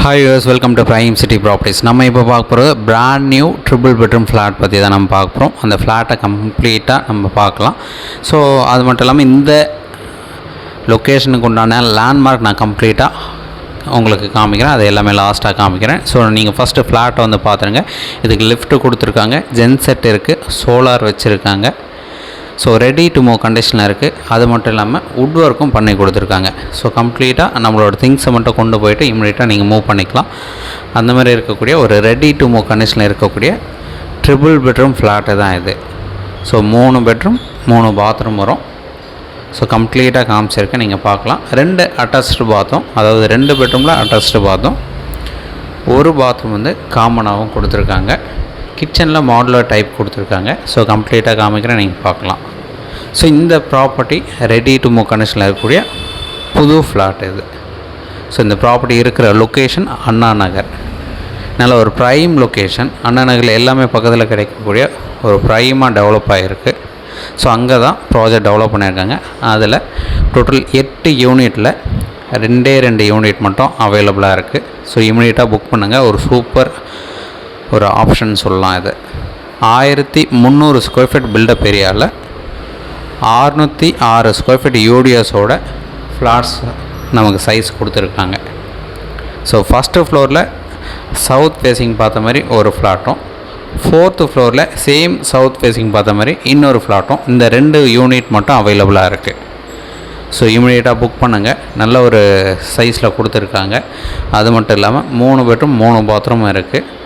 Hi use welcome to prime city properties. நம்ம இப்போ பார்க்க போகிறது brand new triple bedroom flat பற்றி தான் நம்ம பார்க்க போகிறோம். அந்த ஃப்ளாட்டை கம்ப்ளீட்டாக நம்ம பார்க்கலாம். ஸோ அது மட்டும் இல்லாமல் இந்த லொக்கேஷனுக்கு உண்டான லேண்ட்மார்க் நான் கம்ப்ளீட்டாக உங்களுக்கு காமிக்கிறேன். அது எல்லாமே லாஸ்ட்டாக காமிக்கிறேன். ஸோ நீங்கள் ஃபஸ்ட்டு ஃப்ளாட்டை வந்து பார்த்துருங்க. இதுக்கு லிஃப்ட்டு கொடுத்துருக்காங்க, ஜென் செட் இருக்குது, சோலார் வச்சுருக்காங்க. ஸோ ரெடி டு மூவ் கண்டிஷனில் இருக்குது. அது மட்டும் இல்லாமல் வுட் ஒர்க்கும் பண்ணி கொடுத்துருக்காங்க. ஸோ கம்ப்ளீட்டாக நம்மளோட திங்ஸை மட்டும் கொண்டு போய்ட்டு இம்மிடியட்டாக நீங்கள் மூவ் பண்ணிக்கலாம். அந்த மாதிரி இருக்கக்கூடிய ஒரு ரெடி டு மூவ் கண்டிஷனில் இருக்கக்கூடிய ட்ரிபிள் பெட்ரூம் ஃப்ளாட்டு தான் இது. ஸோ 3 பெட்ரூம் 3 பாத்ரூம் வரும். ஸோ கம்ப்ளீட்டாக காமிச்சிருக்கேன், நீங்கள் பார்க்கலாம். 2 அட்டாச்டு பாத்ரூம், அதாவது 2 பெட்ரூமில் அட்டாச்டு பாத்ரூம், ஒரு பாத்ரூம் வந்து காமனாகவும் கொடுத்துருக்காங்க. கிச்சனில் மாடுலர் டைப் கொடுத்துருக்காங்க. ஸோ கம்ப்ளீட்டாக காமிக்கிறேன், நீங்கள் பார்க்கலாம். ஸோ இந்த ப்ராப்பர்ட்டி ரெடி டு மூவ் கண்டிஷனில் இருக்கக்கூடிய புது ஃப்ளாட் இது. ஸோ இந்த ப்ராப்பர்ட்டி இருக்கிற லொக்கேஷன் அண்ணா நகர். நல்ல ஒரு ப்ரைம் லொக்கேஷன். அண்ணா நகரில் எல்லாமே பக்கத்தில் கிடைக்கக்கூடிய ஒரு ப்ரைமாக டெவலப் ஆகிருக்கு. ஸோ அங்கே தான் ப்ராஜெக்ட் டெவலப் பண்ணியிருக்காங்க. அதில் டோட்டல் 8 யூனிட்டில் 2 யூனிட் மட்டும் அவைலபிளாக இருக்குது. ஸோ இமீடியட்டாக புக் பண்ணுங்கள். ஒரு சூப்பர் ஒரு ஆப்ஷன் சொல்லலாம். இது 1300 ஸ்கொயர் ஃபீட் பில்டப் ஏரியாவில் 606 ஸ்கொயர் ஃபீட் யூடிஎஸோட ஃப்ளாட்ஸ் நமக்கு சைஸ் கொடுத்துருக்காங்க. ஸோ ஃபஸ்ட்டு ஃப்ளோரில் சவுத் ஃபேஸிங் பார்த்த மாதிரி ஒரு ஃப்ளாட்டும், 4th ஃப்ளோரில் சேம் சவுத் ஃபேஸிங் பார்த்த மாதிரி இன்னொரு ஃப்ளாட்டும், இந்த 2 யூனிட் மட்டும் அவைலபிளாக இருக்குது. ஸோ இமீடியட்டாக புக் பண்ணுங்கள். நல்ல ஒரு சைஸில் கொடுத்துருக்காங்க. அது மட்டும் இல்லாமல் 3 பெட்ரூம் 3 பாத்ரூம் இருக்குது.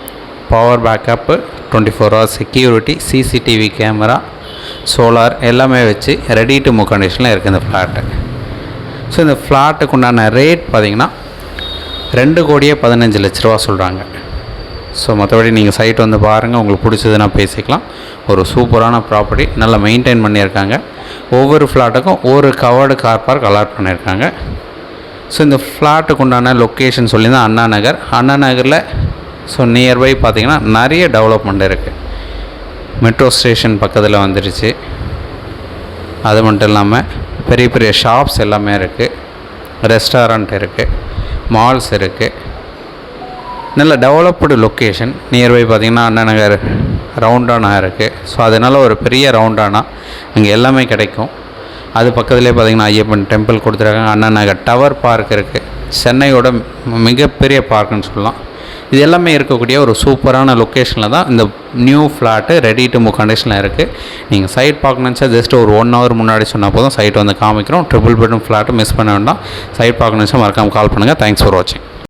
Power backup, 24 hours security, CCTV camera, solar எல்லாமே வச்சு ரெடி டு மூவ் கண்டிஷனில் இருக்குது இந்த ஃப்ளாட்டு. ஸோ இந்த ஃப்ளாட்டுக்கு உண்டான ரேட் பார்த்திங்கன்னா 2,15,00,000 சொல்கிறாங்க. ஸோ மற்றபடி நீங்கள் சைட் வந்து பாருங்கள், உங்களுக்கு பிடிச்சதுன்னா பேசிக்கலாம். ஒரு சூப்பரான ப்ராப்பர்ட்டி, நல்லா மெயின்டைன் பண்ணியிருக்காங்க. ஒவ்வொரு ஃப்ளாட்டுக்கும் ஒரு கவர்டு கார் பார்க் அலாட் பண்ணியிருக்காங்க. ஸோ இந்த ஃப்ளாட்டுக்கு உண்டான லொக்கேஷன் சொல்லியிருந்தால் அண்ணா நகர். அண்ணா நகரில் ஸோ நியர்பை பார்த்திங்கன்னா நிறைய டெவலப்மெண்ட் இருக்குது. மெட்ரோ ஸ்டேஷன் பக்கத்தில் வந்துடுச்சு. அது மட்டும் இல்லாமல் பெரிய பெரிய ஷாப்ஸ் எல்லாமே இருக்குது, ரெஸ்டாரண்ட் இருக்குது, மால்ஸ் இருக்குது. நல்ல டெவலப்டு லொக்கேஷன். நியர்பை பார்த்திங்கன்னா அண்ணா நகர் ரவுண்டானா இருக்குது. ஸோ அதனால் ஒரு பெரிய ரவுண்டானா அங்கே எல்லாமே கிடைக்கும். அது பக்கத்துலேயே பார்த்திங்கன்னா ஐயப்பன் டெம்பிள் கொடுத்துருக்காங்க. அண்ணா நகர் டவர் பார்க் இருக்குது, சென்னையோட மிகப்பெரிய பார்க்குன்னு சொல்லலாம். இது எல்லாமே இருக்கக்கூடிய ஒரு சூப்பரான லொக்கேஷனில் தான் இந்த new flat ready to move கண்டிஷனில் இருக்குது. நீங்கள் சைட் பார்க்கணுச்சா ஜஸ்ட் ஒரு 1 hour முன்னாடி சொன்னால் போதும், சைட் வந்து காமிக்கிறோம். ட்ரிபிள் பெட்ரூம் ஃப்ளாட்டு மிஸ் பண்ண வேண்டாம். சைட் பார்க்கணுச்சா மறக்காமல் கால் பண்ணுங்கள். தேங்க்ஸ் ஃபார் வாட்சிங்.